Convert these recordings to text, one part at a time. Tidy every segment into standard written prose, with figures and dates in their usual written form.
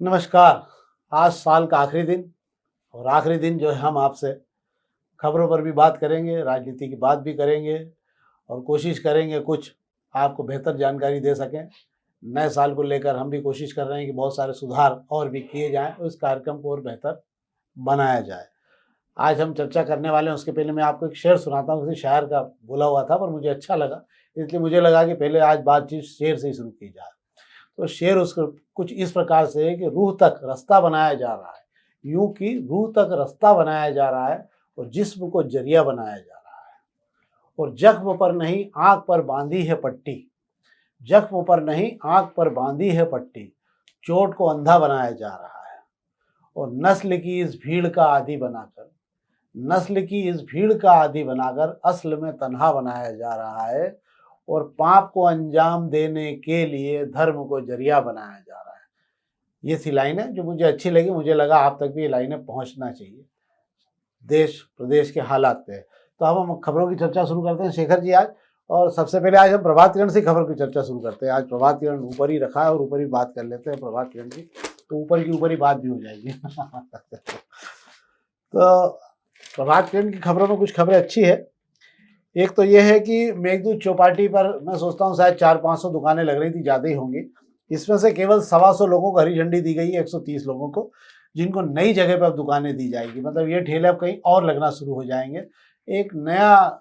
नमस्कार। आज साल का आखिरी दिन और आखिरी दिन जो है हम आपसे खबरों पर भी बात करेंगे, राजनीति की बात भी करेंगे और कोशिश करेंगे कुछ आपको बेहतर जानकारी दे सकें। नए साल को लेकर हम भी कोशिश कर रहे हैं कि बहुत सारे सुधार और भी किए जाएँ और इस कार्यक्रम को और बेहतर बनाया जाए। आज हम चर्चा करने वाले हैं, उसके पहले मैं आपको एक शेर सुनाता हूँ। किसी शायर का बोला हुआ था पर मुझे अच्छा लगा, इसलिए मुझे लगा कि पहले आज बातचीत शेर से ही शुरू की जाए। तो शेर उसको कुछ इस प्रकार से है कि रूह तक रास्ता बनाया जा रहा है, यूं कि रूह तक रास्ता बनाया जा रहा है और जिस्म को जरिया बनाया जा रहा है। और जख्म पर नहीं आंख पर बांधी है पट्टी, जख्म पर नहीं आंख पर बांधी है पट्टी, चोट को अंधा बनाया जा रहा है। और नस्ल की इस भीड़ का आदी बनाकर, नस्ल की इस भीड़ का आदी बनाकर असल में तन्हा बनाया जा रहा है। और पाप को अंजाम देने के लिए धर्म को जरिया बनाया जा रहा है। ये सी लाइन है जो मुझे अच्छी लगी, मुझे लगा आप तक भी ये लाइनें पहुंचना चाहिए देश प्रदेश के हालात पे। तो अब हम खबरों की चर्चा शुरू करते हैं शेखर जी आज। और सबसे पहले आज हम प्रभात किरण से खबर की चर्चा शुरू करते हैं। आज प्रभात किरण ऊपर ही रखा है और ऊपर ही बात कर लेते हैं प्रभात किरण की, तो ऊपर की ऊपर ही बात भी हो जाएगी। तो प्रभात किरण की खबरों में कुछ खबरें अच्छी है। एक तो ये है कि मेघदूत चौपाटी पर मैं सोचता हूँ शायद 400-500 दुकानें लग रही थी, ज़्यादा ही होंगी। इसमें से केवल 125 लोगों को हरी झंडी दी गई है, 130 लोगों को, जिनको नई जगह पर अब दुकानें दी जाएगी। मतलब ये ठेले अब कहीं और लगना शुरू हो जाएंगे। एक नया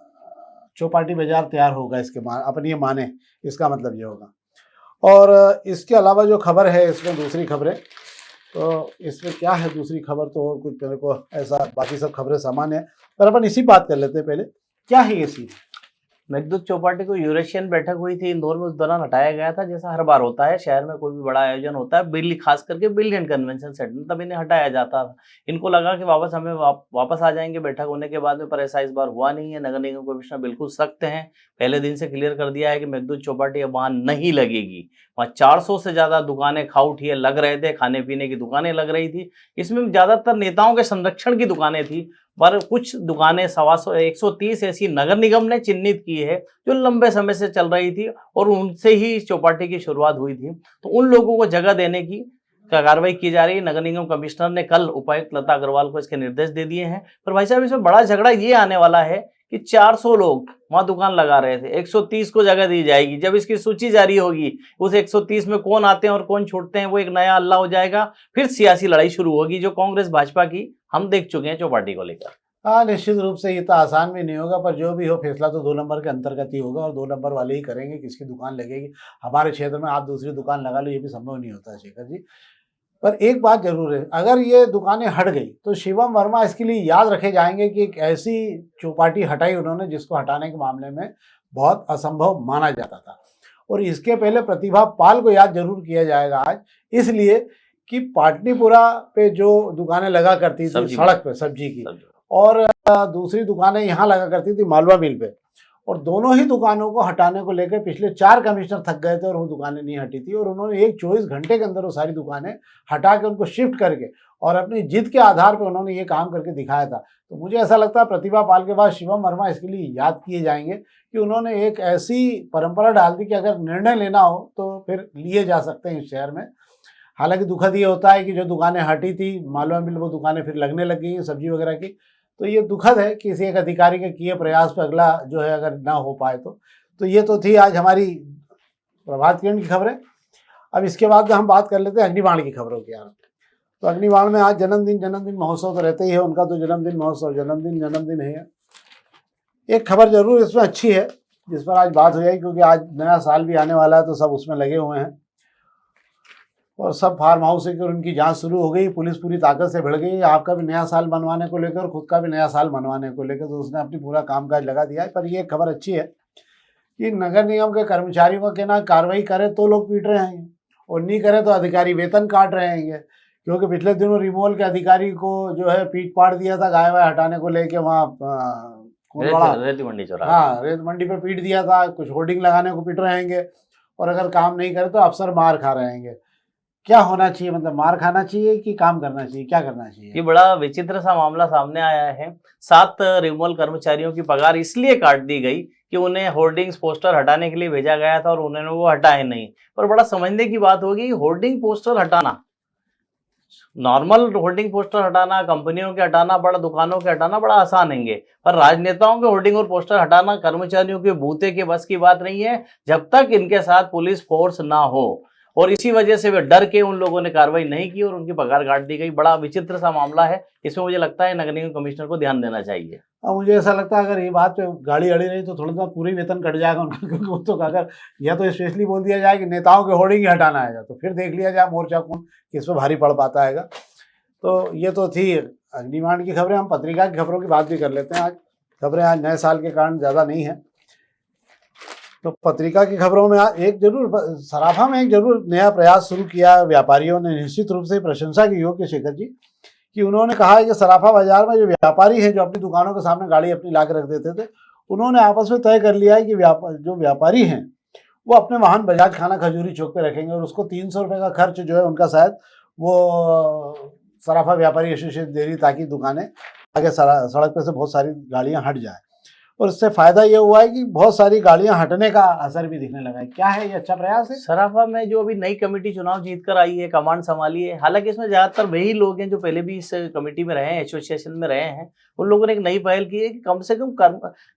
चौपाटी बाजार तैयार होगा इसके अपनी ये माने, इसका मतलब ये होगा। और इसके अलावा जो खबर है इसमें दूसरी खबरें, तो इसमें क्या है दूसरी खबर, तो और कुछ मेरे को ऐसा, बाकी सब खबरें सामान्य है पर अपन इसी बात कर लेते हैं पहले। क्या है ये सीन? मेघदूत चौपाटी को यूरेशियन बैठक हुई थी इंदौर में, उस दौरान हटाया गया था। जैसा हर बार होता है, शहर में कोई भी बड़ा आयोजन होता है, बिल्ली खास करके बिलियन कन्वेंशन सेंटर, तब इन्हें हटाया जाता था। इनको लगा कि वापस आ जाएंगे बैठक होने के बाद में, पर ऐसा इस बार हुआ नहीं है। नगर निगम कमिश्नर बिल्कुल सख्त हैं, पहले दिन से क्लियर कर दिया है कि मेघदूत चौपाटी अब वहां नहीं लगेगी। वहां 400 से ज्यादा दुकानें खाउठिए लग रहे थे, खाने पीने की दुकानें लग रही थी। इसमें ज्यादातर नेताओं के संरक्षण की दुकानें थी, पर कुछ दुकानें 130 ऐसी नगर निगम ने चिन्हित की है जो लंबे समय से चल रही थी और उनसे ही चौपाटी की शुरुआत हुई थी। तो उन लोगों को जगह देने की कार्रवाई की जा रही है। नगर निगम कमिश्नर ने कल उपायुक्त लता अग्रवाल को इसके निर्देश दे दिए हैं। पर भाई साहब, इसमें बड़ा झगड़ा ये आने वाला है कि 400 लोग वहां दुकान लगा रहे थे, 130 को जगह दी जाएगी। जब इसकी सूची जारी होगी, उस 130 में कौन आते हैं और कौन छूटते हैं, वो एक नया अल्लाह हो जाएगा। फिर सियासी लड़ाई शुरू होगी, जो कांग्रेस भाजपा की हम देख चुके हैं चौपाटी को लेकर। हाँ, निश्चित रूप से ये तो आसान भी नहीं होगा, पर जो भी हो फैसला तो 2 नंबर के अंतर्गत ही होगा और 2 नंबर वाले ही करेंगे किसकी दुकान लगेगी। हमारे क्षेत्र में आप दूसरी दुकान लगा लो, ये भी संभव नहीं होता है शेखर जी। पर एक बात जरूर है, अगर ये दुकानें हट गई तो शिवम वर्मा इसके लिए याद रखे जाएंगे कि एक ऐसी चौपाटी हटाई उन्होंने जिसको हटाने के मामले में बहुत असंभव माना जाता था। और इसके पहले प्रतिभा पाल को याद जरूर किया जाएगा आज, इसलिए कि पाटलिपुरा पे जो दुकानें लगा करती थी सड़क पे सब्जी की, और दूसरी दुकानें यहाँ लगा करती थी मालवा मिल पे, और दोनों ही दुकानों को हटाने को लेकर पिछले 4 कमिश्नर थक गए थे और वो दुकानें नहीं हटी थी। और उन्होंने एक 24 घंटे के अंदर वो सारी दुकानें हटा के उनको शिफ्ट करके और अपनी जिद के आधार पर उन्होंने ये काम करके दिखाया था। तो मुझे ऐसा लगता है प्रतिभा पाल के बाद शिवम वर्मा इसके लिए याद किए जाएंगे कि उन्होंने एक ऐसी परंपरा डाल दी कि अगर निर्णय लेना हो तो फिर लिए जा सकते हैं इस शहर में। हालांकि दुखद ये होता है कि जो दुकानें हटी थी मालवा मिल, वो दुकानें फिर लगने लग गई सब्जी वगैरह की। तो ये दुखद है किसी एक अधिकारी के किए प्रयास पे अगला जो है अगर ना हो पाए तो ये तो थी आज हमारी प्रभात किरण की खबरें। अब इसके बाद हम बात कर लेते हैं अग्निबाण की खबरों की यार। तो अग्निबाण में आज जन्मदिन महोत्सव तो रहते ही है, उनका तो जन्मदिन महोत्सव जन्मदिन है। एक खबर जरूर इसमें अच्छी है जिस पर आज बात हो जाएगी, क्योंकि आज नया साल भी आने वाला है तो सब उसमें लगे हुए हैं और सब फार्म हाउस से उनकी जांच शुरू हो गई। पुलिस पूरी ताकत से भिड़ गई आपका भी नया साल मनवाने को लेकर और खुद का भी नया साल मनवाने को लेकर, तो उसने अपनी पूरा कामकाज लगा दिया है। पर ये खबर अच्छी है कि नगर निगम के कर्मचारियों के ना कार्रवाई करे तो लोग पीट रहे हैं और नहीं करे तो अधिकारी वेतन काट रहे हैं। क्योंकि पिछले दिनों रिमोल के अधिकारी को जो है पीट पाड़ दिया था गाय वाय हटाने को लेके, वहाँ रेत मंडी चौराहा, हाँ रेत मंडी पे पीट दिया था। कुछ होर्डिंग लगाने को पीट रहे हैं और अगर काम नहीं करे तो अफसर मार खा रहे हैं। क्या होना चाहिए, मतलब मार खाना चाहिए कि काम करना चाहिए, क्या करना चाहिए? ये बड़ा विचित्र सा मामला सामने आया है। 7 रिमोल कर्मचारियों की पगार इसलिए काट दी गई कि उन्हें होर्डिंग्स पोस्टर हटाने के लिए भेजा गया था और उन्होंने वो हटाए नहीं। पर बड़ा समझने की बात होगी, होर्डिंग पोस्टर हटाना नॉर्मल होर्डिंग पोस्टर हटाना, कंपनियों के हटाना, बड़ा दुकानों के हटाना बड़ा आसान है, पर राजनेताओं के होर्डिंग और पोस्टर हटाना कर्मचारियों के बूते के बस की बात नहीं है, जब तक इनके साथ पुलिस फोर्स ना हो। और इसी वजह से वे डर के उन लोगों ने कार्रवाई नहीं की और उनकी पगार काट दी गई। बड़ा विचित्र सा मामला है, इसमें मुझे लगता है नगर निगम कमिश्नर को ध्यान देना चाहिए। और मुझे ऐसा लगता है अगर ये बात पे गाड़ी अड़ी रही तो थोड़ा सा पूरी वेतन कट जाएगा उनका, क्योंकि वो तो अगर या तो स्पेशली बोल दिया जाए कि नेताओं के होर्डिंग ही हटाना आएगा, तो फिर देख लिया जाए मोर्चा कौन किस पे भारी पड़ पाता है। तो ये तो थी अग्निकांड की खबरें। हम पत्रिका की खबरों की बात भी कर लेते हैं। आज खबरें आज नए साल के कारण ज़्यादा नहीं है, तो पत्रिका की खबरों में एक जरूर सराफा में एक जरूर नया प्रयास शुरू किया व्यापारियों ने। निश्चित रूप से प्रशंसा की योग्य शेखर जी कि उन्होंने कहा है कि सराफा बाजार में जो व्यापारी हैं जो अपनी दुकानों के सामने गाड़ी अपनी ला के रख देते थे, उन्होंने आपस में तय कर लिया है कि जो व्यापारी हैं वो अपने वाहन बजाज खाना खजूरी चौक पे रखेंगे और उसको 300 रुपये का खर्च जो है उनका शायद वो सराफा व्यापारी एसोसिएशन दे रही, ताकि दुकानें आगे सड़क पे से बहुत सारी गाड़ियां हट जाए। और इससे फायदा ये हुआ है कि बहुत सारी गाड़ियां हटने का असर भी दिखने लगा है। क्या है ये अच्छा प्रयास है? सराफा में जो अभी नई कमेटी चुनाव जीत कर आई है, कमांड संभाली है, हालांकि इसमें ज्यादातर वही लोग हैं जो पहले भी इस कमेटी में रहे हैं, एसोसिएशन में रहे हैं। उन लोगों ने एक नई पहल की है कि कम से कम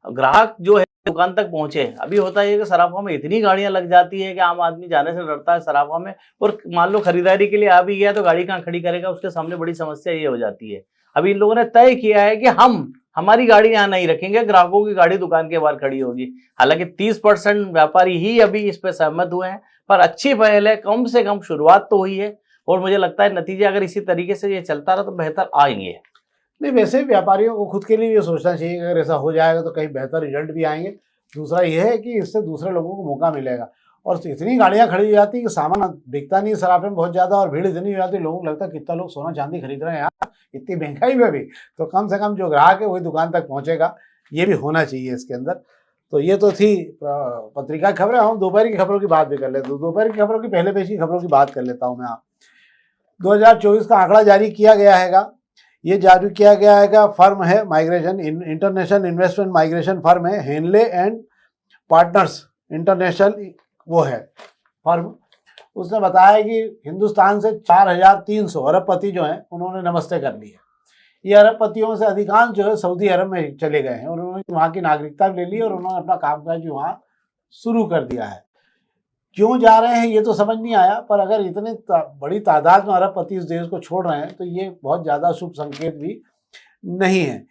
ग्राहक जो है दुकान तक पहुंचे। अभी होता है कि सराफा में इतनी गाड़ियां लग जाती है कि आम आदमी जाने से डरता है सराफा में, और मान लो खरीदारी के लिए आ भी गया तो गाड़ी कहाँ खड़ी करेगा, उसके सामने बड़ी समस्या ये हो जाती है। अभी इन लोगों ने तय किया है कि हमारी गाड़ी यहाँ नहीं रखेंगे, ग्राहकों की गाड़ी दुकान के बाहर खड़ी होगी। हालांकि 30% व्यापारी ही अभी इस पे सहमत हुए हैं, पर अच्छी पहल है, कम से कम शुरुआत तो हुई है और मुझे लगता है नतीजे अगर इसी तरीके से ये चलता रहा तो बेहतर आएंगे। नहीं, वैसे व्यापारियों को खुद के लिए भी सोचना चाहिए कि अगर ऐसा हो जाएगा तो कहीं बेहतर रिजल्ट भी आएंगे। दूसरा यह है कि इससे दूसरे लोगों को मौका मिलेगा। और इतनी गाड़ियां खड़ी हो जाती है कि सामान बिकता नहीं सराफे में बहुत ज़्यादा, और भीड़ इतनी हो जाती है, लोगों को लगता है कितना लोग सोना चांदी खरीद रहे हैं यार इतनी महंगाई में भी, तो कम से कम जो ग्राहक है वही दुकान तक पहुंचेगा, ये भी होना चाहिए इसके अंदर। तो ये तो थी पत्रिका की खबरें। हम दोपहर की खबरों की बात भी कर लेते हैं। दोपहर की खबरों की पहले पेश की खबरों की बात कर लेता हूँ मैं। 2024 का आंकड़ा जारी किया गया हैगा। ये जारी किया गया हैगा, फर्म है migration international investment migration firm है, हेनले एंड पार्टनर्स इंटरनेशनल वो है फर्म। उसने बताया कि हिंदुस्तान से 4,300 अरबपति जो हैं उन्होंने नमस्ते कर ली है। ये अरबपतियों से अधिकांश जो है सऊदी अरब में चले गए हैं और उन्होंने वहाँ की नागरिकता भी ले ली और उन्होंने अपना कामकाज भी वहाँ शुरू कर दिया है। क्यों जा रहे हैं ये तो समझ नहीं आया, पर अगर इतने बड़ी तादाद में अरबपति इस देश को छोड़ रहे हैं तो ये बहुत ज़्यादा शुभ संकेत भी नहीं है।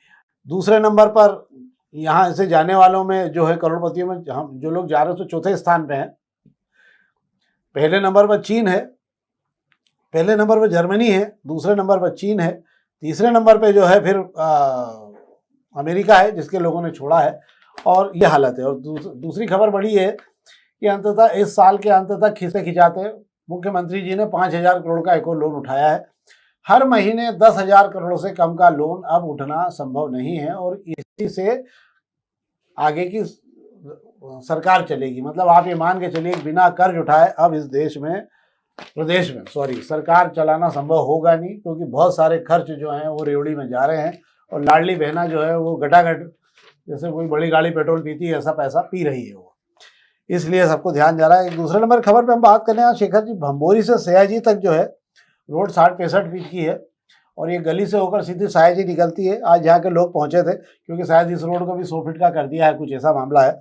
दूसरे नंबर पर यहाँ से जाने वालों में जो है करोड़पतियों में हम जो लोग जा रहे हैं तो चौथे स्थान पे हैं। पहले नंबर पर चीन है, पहले नंबर पर जर्मनी है, दूसरे नंबर पर चीन है, तीसरे नंबर पे जो है फिर अमेरिका है जिसके लोगों ने छोड़ा है। और ये हालत है। और दूसरी खबर बड़ी है कि अंततः इस साल के अंत तक खींचते खिंचाते मुख्यमंत्री जी ने 5,000 करोड़ का एक और लोन उठाया है। हर महीने 10,000 करोड़ से कम का लोन अब उठना संभव नहीं है और इसी से आगे की सरकार चलेगी। मतलब आप ये मान के चलिए बिना कर्ज उठाए अब इस प्रदेश में सरकार चलाना संभव होगा नहीं, क्योंकि बहुत सारे खर्च जो हैं वो रेवड़ी में जा रहे हैं और लाडली बहना जो है वो घटाघट जैसे कोई बड़ी गाड़ी पेट्रोल पीती है ऐसा पैसा पी रही है वो, इसलिए सबको ध्यान जा रहा है। एक दूसरे नंबर खबर पे हम बात करने हैं शेखर जी। भंबोरी से सयाजी तक जो है रोड 60-65 फीट की है और ये गली से होकर सीधी सयाजी निकलती है। आज यहाँ के लोग पहुँचे थे क्योंकि शायद इस रोड को भी 100 फीट का कर दिया है, कुछ ऐसा मामला है।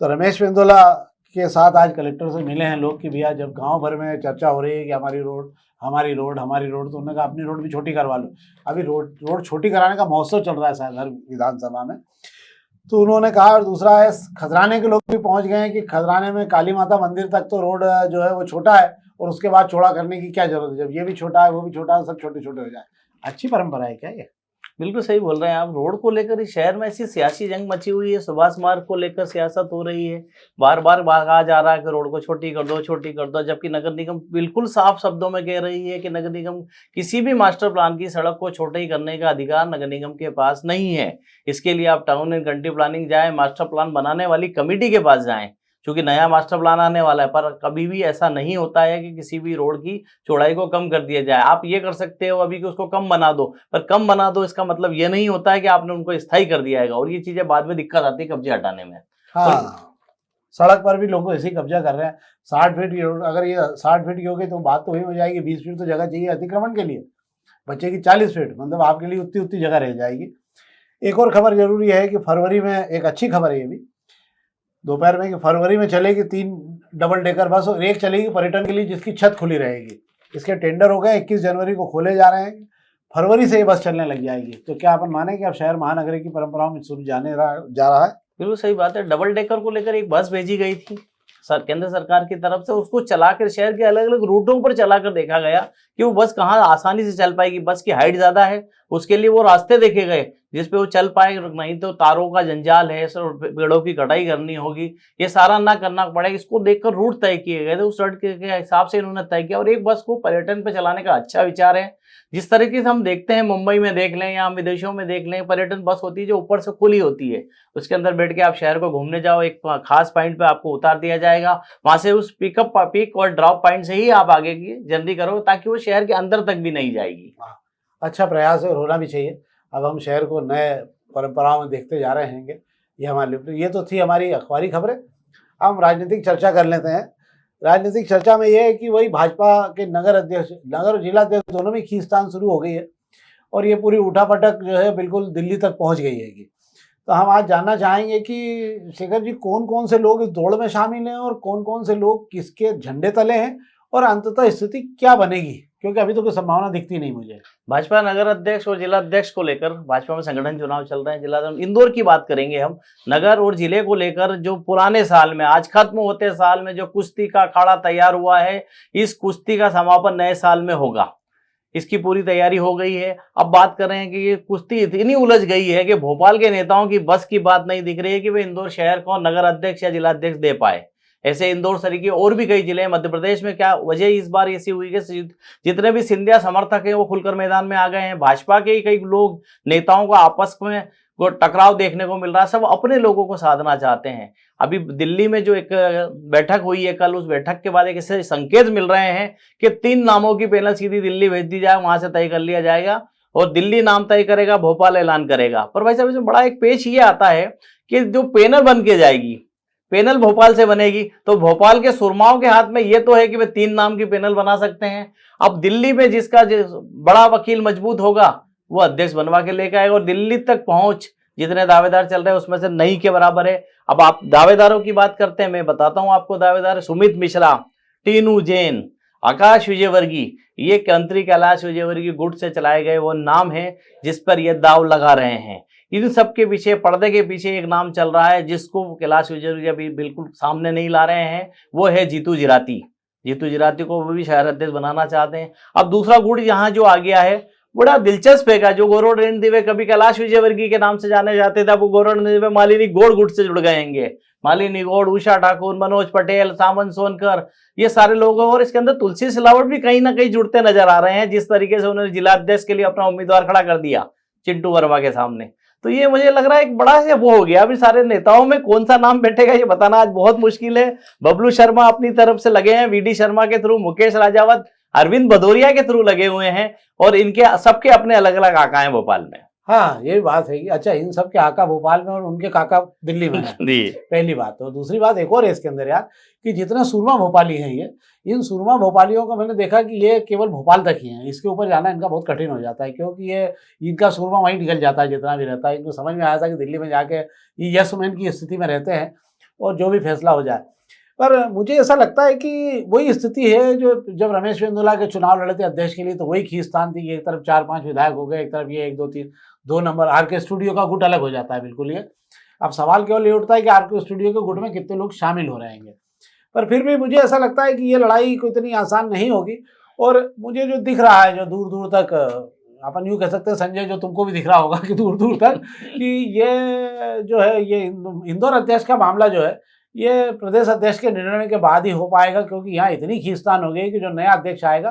तो रमेश मेंदोला के साथ आज कलेक्टर से मिले हैं लोग कि भैया जब गांव भर में चर्चा हो रही है कि हमारी रोड तो उन्होंने कहा अपनी रोड भी छोटी करवा लो। अभी रोड छोटी कराने का महोत्सव चल रहा है शायद हर विधानसभा में, तो उन्होंने कहा। और दूसरा है खजराने के लोग भी पहुंच गए हैं कि खजराने में काली माता मंदिर तक तो रोड जो है वो छोटा है और उसके बाद चौड़ा करने की क्या जरूरत है, जब ये भी छोटा है वो भी छोटा है, सब छोटे छोटे हो जाए। अच्छी परंपरा है क्या ये? बिल्कुल सही बोल रहे हैं आप। रोड को लेकर इस शहर में ऐसी सियासी जंग मची हुई है, सुभाष मार्ग को लेकर सियासत हो रही है, बार बार कहा जा रहा है कि रोड को छोटी कर दो, जबकि नगर निगम बिल्कुल साफ शब्दों में कह रही है कि नगर निगम किसी भी मास्टर प्लान की सड़क को छोटे ही करने का अधिकार नगर निगम के पास नहीं है। इसके लिए आप टाउन एंड कंट्री प्लानिंग जाए, मास्टर प्लान बनाने वाली कमेटी के पास जाएं, क्योंकि नया मास्टर प्लान आने वाला है। पर कभी भी ऐसा नहीं होता है कि किसी भी रोड की चौड़ाई को कम कर दिया जाए। आप ये कर सकते हो अभी कि उसको कम बना दो, पर कम बना दो इसका मतलब ये नहीं होता है कि आपने उनको स्थायी कर दिया है, और ये चीजें बाद में दिक्कत आती है कब्जे हटाने में। हाँ, सड़क पर भी लोग ऐसे ही कब्जा कर रहे हैं। 60 फीट की रोड, अगर ये 60 फीट की होगी तो बात तो वही हो जाएगी, 20 फीट तो जगह चाहिए अतिक्रमण के लिए। बच्चे की 40 फीट, मतलब आपके लिए उतनी उतनी जगह रह जाएगी। एक और खबर जरूरी है कि फरवरी में, एक अच्छी खबर है ये भी दोपहर में, कि फरवरी में चलेगी 3 डबल डेकर बस और एक चलेगी पर्यटन के लिए जिसकी छत खुली रहेगी। इसके टेंडर हो गए, 21 जनवरी को खोले जा रहे हैं, फरवरी से ये बस चलने लग जाएगी। तो क्या अपन माने कि अब शहर महानगरी की परंपराओं में शुरू जा रहा है? बिल्कुल सही बात है। डबल डेकर को लेकर एक बस भेजी गई थी केंद्र सरकार की तरफ से, उसको चलाकर शहर के अलग अलग रूटों पर चलाकर देखा गया कि वो बस कहाँ आसानी से चल पाएगी। बस की हाइट ज्यादा है, उसके लिए वो रास्ते देखे गए जिसपे वो चल पाए, नहीं तो तारों का जंजाल है, पेड़ों की कटाई करनी होगी, ये सारा ना करना पड़ेगा। इसको देखकर रूट तय किए गए थे, उस रूट के हिसाब से इन्होंने तय किया। और एक बस को पर्यटन पे चलाने का अच्छा विचार है। जिस तरीके से हम देखते हैं मुंबई में देख लें या विदेशों में देख लें, पर्यटन बस होती है जो ऊपर से खुली होती है, उसके अंदर बैठ के आप शहर को घूमने जाओ, एक खास पॉइंट पे आपको उतार दिया जाएगा, वहां से उस पिक और ड्रॉप पॉइंट से ही आप आगे की जर्नी करो, ताकि वो शहर के अंदर तक भी नहीं जाएगी। अच्छा प्रयास है और होना भी चाहिए। अब हम शहर को नए परंपराओं में देखते जा रहे हैं। ये हमारे लिए, ये तो थी हमारी अखबारी खबरें। हम राजनीतिक चर्चा कर लेते हैं। राजनीतिक चर्चा में ये है कि वही भाजपा के नगर अध्यक्ष, नगर और जिला अध्यक्ष दोनों में खींचतान शुरू हो गई है और ये पूरी उठापटक जो है बिल्कुल दिल्ली तक पहुंच गई है। तो हम आज जानना चाहेंगे कि शेखर जी, कौन कौन से लोग इस दौड़ में शामिल हैं और कौन कौन से लोग किसके झंडे तले हैं और अंततः स्थिति क्या बनेगी, क्योंकि अभी तो कोई संभावना दिखती नहीं मुझे। भाजपा नगर अध्यक्ष और जिला अध्यक्ष को लेकर भाजपा में संगठन चुनाव चल रहे हैं। जिला इंदौर की बात करेंगे हम। नगर और जिले को लेकर जो पुराने साल में, आज खत्म होते साल में जो कुश्ती का अखाड़ा तैयार हुआ है, इस कुश्ती का समापन नए साल में होगा। इसकी पूरी तैयारी हो गई है। अब बात कर रहे हैं कि ये कुश्ती इतनी उलझ गई है कि भोपाल के नेताओं की बस की बात नहीं दिख रही है कि वे इंदौर शहर को नगर अध्यक्ष या जिला अध्यक्ष दे पाए। ऐसे इंदौर सरीके और भी कई जिले हैं मध्य प्रदेश में। क्या वजह इस बार ऐसी हुई कि जितने भी सिंधिया समर्थक हैं वो खुलकर मैदान में आ गए हैं। भाजपा के ही कई लोग, नेताओं को आपस में वो टकराव देखने को मिल रहा है, सब अपने लोगों को साधना चाहते हैं। अभी दिल्ली में जो एक बैठक हुई है कल, उस बैठक के बाद एक ऐसे संकेत मिल रहे हैं कि 3 नामों की पैनल सीधी दिल्ली भेज दी जाए, वहां से तय कर लिया जाएगा और दिल्ली नाम तय करेगा, भोपाल ऐलान करेगा। पर भाई साहब इसमें बड़ा एक पेच ये आता है कि जो पैनल बन के जाएगी, पैनल भोपाल से बनेगी, तो भोपाल के सुरमाओं के हाथ में ये तो है कि वे 3 नाम की पैनल बना सकते हैं। अब दिल्ली में जिसका बड़ा वकील मजबूत होगा वो अध्यक्ष बनवा के लेकर आएगा और दिल्ली तक पहुंच जितने दावेदार चल रहे हैं उसमें से नहीं के बराबर है। अब आप दावेदारों की बात करते हैं, मैं बताता हूं आपको दावेदार। सुमित मिश्रा, टीनू जैन, आकाश विजयवर्गीय, ये मंत्री कैलाश विजयवर्गीय गुट से चलाए गए वो नाम है जिस पर ये दाव लगा रहे हैं। इन सब के पीछे, पर्दे के पीछे एक नाम चल रहा है जिसको कैलाश विजयवर्गीय अभी बिल्कुल सामने नहीं ला रहे हैं, वो है जीतू जिराती। जीतू जिराती को वो भी शहर अध्यक्ष बनाना चाहते हैं। अब दूसरा गुट यहाँ जो आ गया है बड़ा दिलचस्प है, जो गौरव रणदिवे कभी कैलाश विजयवर्गीय के नाम से जाने जाते थे, वो गौरव रणदिवे मालिनी गौड़ गुट से जुड़ गएंगे। मालिनी गौड़, उषा ठाकुर, मनोज पटेल, सामंत सोनकर, ये सारे लोग हैं। और इसके अंदर तुलसी सिलावट भी कहीं ना कहीं जुड़ते नजर आ रहे हैं, जिस तरीके से उन्होंने जिला अध्यक्ष के लिए अपना उम्मीदवार खड़ा कर दिया चिंटू वर्मा के सामने। तो ये मुझे लग रहा है एक बड़ा से वो हो गया। अभी सारे नेताओं में कौन सा नाम बैठेगा ये बताना आज बहुत मुश्किल है। बबलू शर्मा अपनी तरफ से लगे हैं, वीडी शर्मा के थ्रू, मुकेश राजावत, अरविंद भदौरिया के थ्रू लगे हुए हैं और इनके सबके अपने अलग अलग आका हैं भोपाल में। हाँ, ये बात है कि अच्छा इन सब के आका भोपाल में और उनके काका दिल्ली में है। पहली बात। तो दूसरी बात एक और है इसके अंदर यार, कि जितने सूरमा भोपाली हैं ये, इन सूरमा भोपालियों को मैंने देखा कि ये केवल भोपाल तक ही हैं। इसके ऊपर जाना इनका बहुत कठिन हो जाता है, क्योंकि ये इनका सूरमा वहीं निकल जाता है जितना भी रहता है। इनको समझ में आया था कि दिल्ली में जाके ये यस मैन की स्थिति में रहते हैं और जो भी फैसला हो जाए। पर मुझे ऐसा लगता है कि वही स्थिति है जो जब रमेश वेंदुला के चुनाव लड़े थे अध्यक्ष के लिए, तो वही खींचतान थी। एक तरफ 4-5 विधायक हो गए, एक तरफ ये 1, 2, 3, 2 नंबर आरके स्टूडियो का गुट अलग हो जाता है बिल्कुल ये। अब सवाल केवल ये उठता है कि आरके स्टूडियो के गुट में कितने लोग शामिल हो रहेंगे। पर फिर भी मुझे ऐसा लगता है कि ये लड़ाई को इतनी आसान नहीं होगी। और मुझे जो दिख रहा है, जो दूर दूर तक, अपन यूँ कह सकते हैं संजय, जो तुमको भी दिख रहा होगा कि दूर दूर तक कि ये जो है ये इंदौर अध्यक्ष का मामला जो है ये प्रदेश अध्यक्ष के निर्णय के बाद ही हो पाएगा, क्योंकि यहाँ इतनी खींचतान हो गई कि जो नया अध्यक्ष आएगा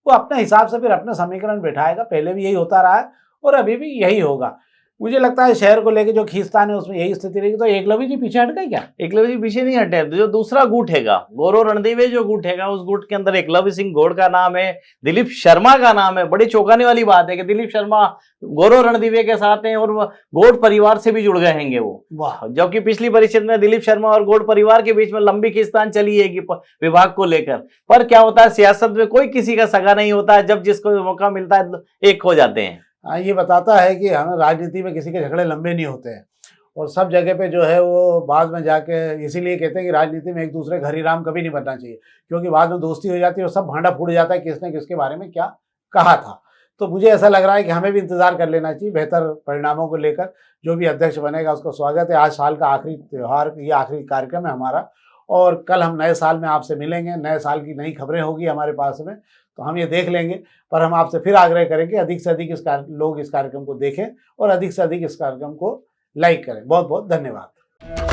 वो अपने हिसाब से फिर अपने समीकरण बैठाएगा। पहले भी यही होता रहा है और अभी भी यही होगा। मुझे लगता है शहर को लेके जो खींचतान है उसमें यही स्थिति रहेगी। तो एकलव्य जी पीछे हट गए क्या? एकलव्य जी पीछे नहीं हटे। जो दूसरा गुट हैगा, गौरव रणदीवे जो गुट हैगा, उस गुट के अंदर एकलव्य सिंह गौड़ का नाम है, दिलीप शर्मा का नाम है। बड़ी चौंकाने वाली बात है कि दिलीप शर्मा गौरव रणदीवे के साथ हैं और गौड़ परिवार से भी जुड़ गए हैंगे वो। वाह। जबकि पिछली परिषद में दिलीप शर्मा और गौड़ परिवार के बीच में लंबी खींचतान चली है कि विभाग को लेकर। पर क्या होता है, सियासत में कोई किसी का सगा नहीं होता है, जब जिसको मौका मिलता है एक हो जाते हैं। हाँ, ये बताता है कि हमें राजनीति में किसी के झगड़े लंबे नहीं होते हैं और सब जगह पे जो है वो बाद में जाके, इसीलिए कहते हैं कि राजनीति में एक दूसरे घर ही राम कभी नहीं बनना चाहिए, क्योंकि बाद में दोस्ती हो जाती है और सब भांडा फूट जाता है किसने किसके बारे में क्या कहा था। तो मुझे ऐसा लग रहा है कि हमें भी इंतजार कर लेना चाहिए बेहतर परिणामों को लेकर। जो भी अध्यक्ष बनेगा उसका स्वागत है। आज साल का आखिरी त्यौहार, ये आखिरी कार्यक्रम है हमारा, और कल हम नए साल में आपसे मिलेंगे। नए साल की नई खबरें होगी हमारे पास में, तो हम ये देख लेंगे। पर हम आपसे फिर आग्रह करेंगे अधिक से अधिक लोग इस कार्यक्रम को देखें और अधिक से अधिक इस कार्यक्रम को लाइक करें। बहुत बहुत धन्यवाद।